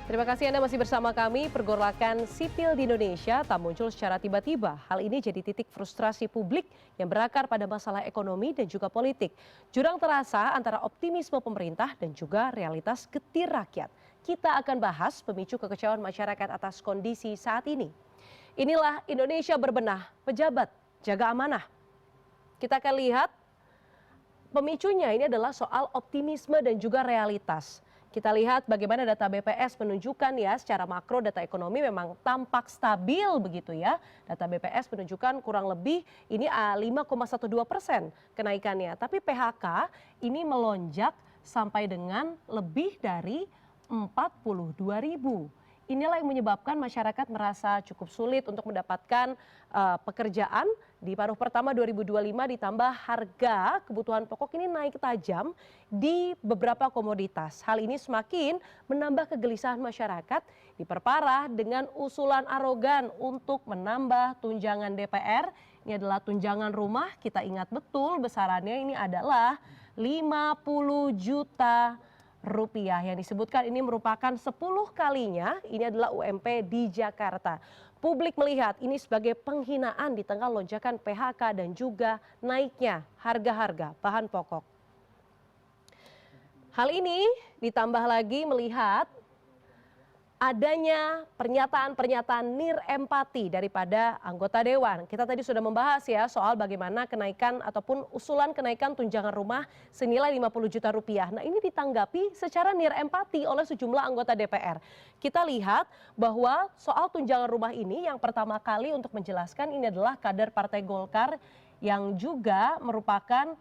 Terima kasih Anda masih bersama kami. Pergolakan sipil di Indonesia tak muncul secara tiba-tiba. Hal ini jadi titik frustrasi publik yang berakar pada masalah ekonomi dan juga politik. Jurang terasa antara optimisme pemerintah dan juga realitas getir rakyat. Kita akan bahas pemicu kekecewaan masyarakat atas kondisi saat ini. Inilah Indonesia berbenah, pejabat jaga amanah. Kita akan lihat pemicunya ini adalah soal optimisme dan juga realitas. Kita lihat bagaimana data BPS menunjukkan ya secara makro data ekonomi memang tampak stabil begitu ya. Data BPS menunjukkan kurang lebih ini 5,12% kenaikannya. Tapi PHK ini melonjak sampai dengan lebih dari 42.000. Inilah yang menyebabkan masyarakat merasa cukup sulit untuk mendapatkan pekerjaan. Di paruh pertama 2025 ditambah harga kebutuhan pokok ini naik tajam di beberapa komoditas. Hal ini semakin menambah kegelisahan masyarakat, diperparah dengan usulan arogan untuk menambah tunjangan DPR. Ini adalah tunjangan rumah, kita ingat betul besarannya ini adalah 50 juta rupiah yang disebutkan ini merupakan 10 kalinya ini adalah UMP di Jakarta. Publik melihat ini sebagai penghinaan di tengah lonjakan PHK dan juga naiknya harga-harga bahan pokok. Hal ini ditambah lagi melihat adanya pernyataan-pernyataan nirempati daripada anggota dewan. Kita tadi sudah membahas ya soal bagaimana kenaikan ataupun usulan kenaikan tunjangan rumah senilai 50 juta rupiah. Nah ini ditanggapi secara nirempati oleh sejumlah anggota DPR. Kita lihat bahwa soal tunjangan rumah ini yang pertama kali untuk menjelaskan ini adalah kader Partai Golkar yang juga merupakan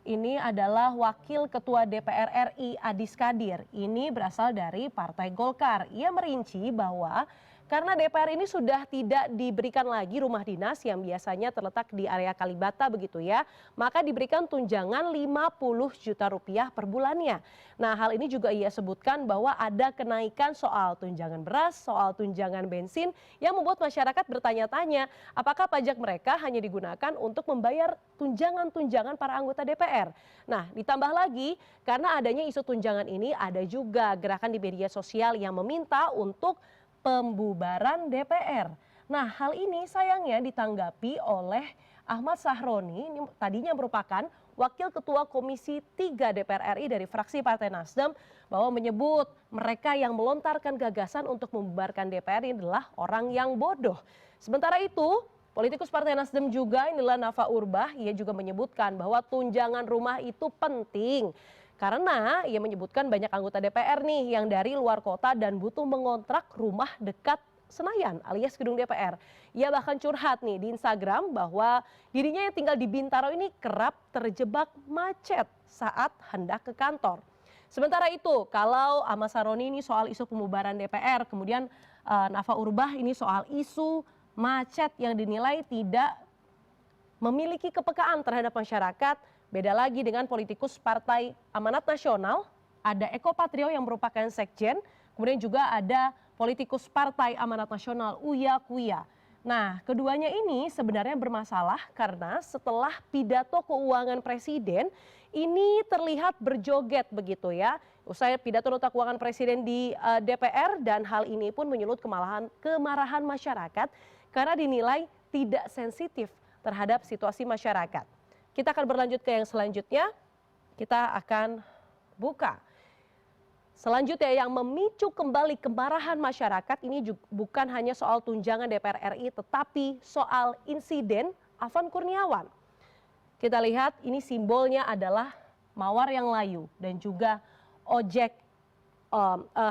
ini adalah Wakil Ketua DPR RI Adis Kadir. Ini berasal dari Partai Golkar. Ia merinci bahwa karena DPR ini sudah tidak diberikan lagi rumah dinas yang biasanya terletak di area Kalibata begitu ya, maka diberikan tunjangan 50 juta rupiah per bulannya. Nah hal ini juga ia sebutkan bahwa ada kenaikan soal tunjangan beras, soal tunjangan bensin yang membuat masyarakat bertanya-tanya apakah pajak mereka hanya digunakan untuk membayar tunjangan-tunjangan para anggota DPR. Nah ditambah lagi karena adanya isu tunjangan ini ada juga gerakan di media sosial yang meminta untuk pembubaran DPR. Nah hal ini sayangnya ditanggapi oleh Ahmad Sahroni, ini tadinya merupakan Wakil Ketua Komisi 3 DPR RI dari fraksi Partai Nasdem, bahwa menyebut mereka yang melontarkan gagasan untuk membubarkan DPR ini adalah orang yang bodoh. Sementara itu, politikus Partai Nasdem juga inilah Nafa Urbah, ia juga menyebutkan bahwa tunjangan rumah itu penting. Karena ia menyebutkan banyak anggota DPR nih yang dari luar kota dan butuh mengontrak rumah dekat Senayan alias gedung DPR. Ia bahkan curhat nih di Instagram bahwa dirinya yang tinggal di Bintaro ini kerap terjebak macet saat hendak ke kantor. Sementara itu kalau Ahmad Saroni ini soal isu pembubaran DPR, kemudian Nafa Urbah ini soal isu macet yang dinilai tidak memiliki kepekaan terhadap masyarakat. Beda lagi dengan politikus Partai Amanat Nasional, ada Eko Patrio yang merupakan sekjen, kemudian juga ada politikus Partai Amanat Nasional Uya Kuya. Nah, keduanya ini sebenarnya bermasalah karena setelah pidato keuangan presiden ini terlihat berjoget begitu ya. Usai pidato nota keuangan presiden di DPR dan hal ini pun menyulut kemarahan masyarakat karena dinilai tidak sensitif terhadap situasi masyarakat. Kita akan berlanjut ke yang selanjutnya, kita akan buka. Selanjutnya yang memicu kembali kemarahan masyarakat ini juga bukan hanya soal tunjangan DPR RI tetapi soal insiden Afan Kurniawan. Kita lihat ini simbolnya adalah mawar yang layu dan juga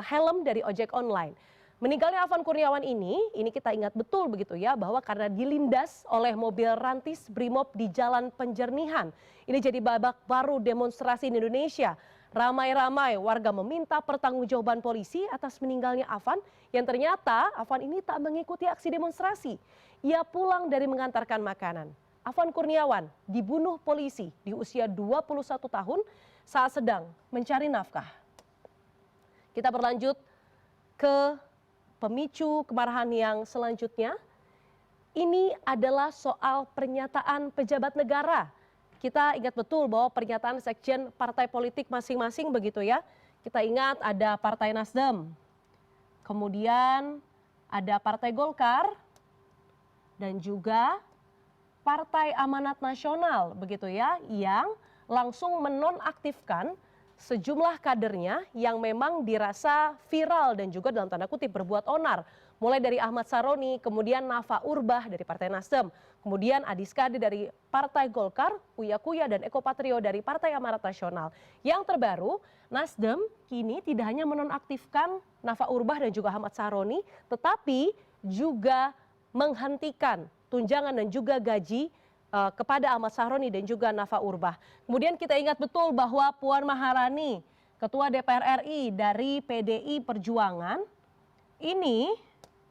helm dari ojek online. Meninggalnya Afan Kurniawan ini kita ingat betul begitu ya bahwa karena dilindas oleh mobil rantis Brimob di Jalan Penjernihan. Ini jadi babak baru demonstrasi di Indonesia. Ramai-ramai warga meminta pertanggungjawaban polisi atas meninggalnya Afan yang ternyata Afan ini tak mengikuti aksi demonstrasi. Ia pulang dari mengantarkan makanan. Afan Kurniawan dibunuh polisi di usia 21 tahun saat sedang mencari nafkah. Kita berlanjut ke pemicu kemarahan yang selanjutnya, ini adalah soal pernyataan pejabat negara. Kita ingat betul bahwa pernyataan sekjen partai politik masing-masing begitu ya. Kita ingat ada Partai Nasdem, kemudian ada Partai Golkar, dan juga Partai Amanat Nasional begitu ya, yang langsung menonaktifkan sejumlah kadernya yang memang dirasa viral dan juga dalam tanda kutip berbuat onar. Mulai dari Ahmad Saroni, kemudian Nafa Urbah dari Partai Nasdem, kemudian Adi Skadi dari Partai Golkar, Uya Kuya dan Eko Patrio dari Partai Amanat Nasional. Yang terbaru, Nasdem kini tidak hanya menonaktifkan Nafa Urbah dan juga Ahmad Saroni, tetapi juga menghentikan tunjangan dan juga gaji kepada Ahmad Saroni dan juga Nafa Urbah. Kemudian kita ingat betul bahwa Puan Maharani, Ketua DPR RI dari PDI Perjuangan, ini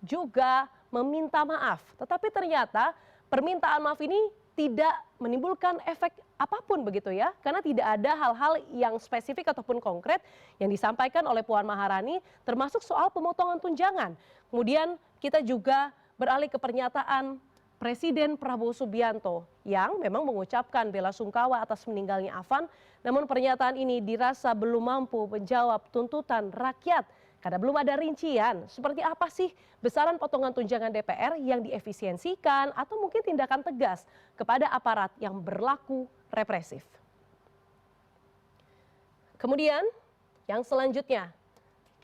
juga meminta maaf. Tetapi ternyata permintaan maaf ini tidak menimbulkan efek apapun begitu ya. Karena tidak ada hal-hal yang spesifik ataupun konkret yang disampaikan oleh Puan Maharani, termasuk soal pemotongan tunjangan. Kemudian kita juga beralih ke pernyataan Presiden Prabowo Subianto yang memang mengucapkan bela sungkawa atas meninggalnya Afan, namun pernyataan ini dirasa belum mampu menjawab tuntutan rakyat karena belum ada rincian seperti apa sih besaran potongan tunjangan DPR yang diefisiensikan atau mungkin tindakan tegas kepada aparat yang berlaku represif. Kemudian yang selanjutnya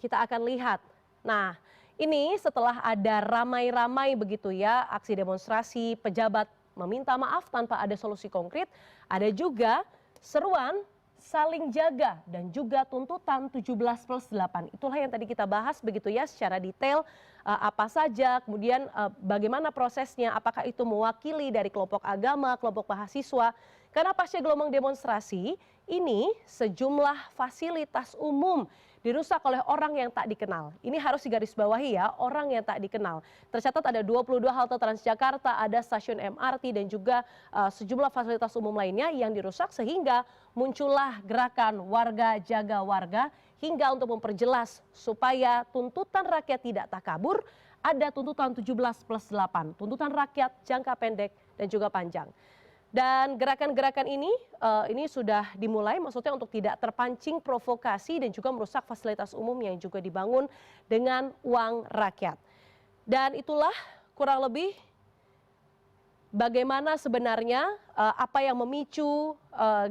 kita akan lihat, nah ini setelah ada ramai-ramai begitu ya aksi demonstrasi pejabat meminta maaf tanpa ada solusi konkret, ada juga seruan saling jaga dan juga tuntutan 17+8. Itulah yang tadi kita bahas begitu ya secara detail apa saja, kemudian bagaimana prosesnya, apakah itu mewakili dari kelompok agama, kelompok mahasiswa. Karena pasca gelombang demonstrasi ini sejumlah fasilitas umum dirusak oleh orang yang tak dikenal. Ini harus digarisbawahi ya, orang yang tak dikenal. Tercatat ada 22 halte Transjakarta, ada stasiun MRT dan juga sejumlah fasilitas umum lainnya yang dirusak sehingga muncullah gerakan warga jaga warga hingga untuk memperjelas supaya tuntutan rakyat tidak takabur, ada tuntutan 17+8, tuntutan rakyat jangka pendek dan juga panjang. Dan gerakan-gerakan ini sudah dimulai maksudnya untuk tidak terpancing provokasi dan juga merusak fasilitas umum yang juga dibangun dengan uang rakyat. Dan itulah kurang lebih bagaimana sebenarnya apa yang memicu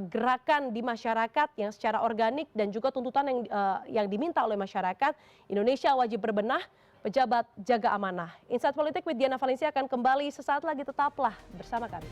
gerakan di masyarakat yang secara organik dan juga tuntutan yang diminta oleh masyarakat. Indonesia wajib berbenah, pejabat jaga amanah. Insight Politik with Diana Valencia akan kembali sesaat lagi, tetaplah bersama kami.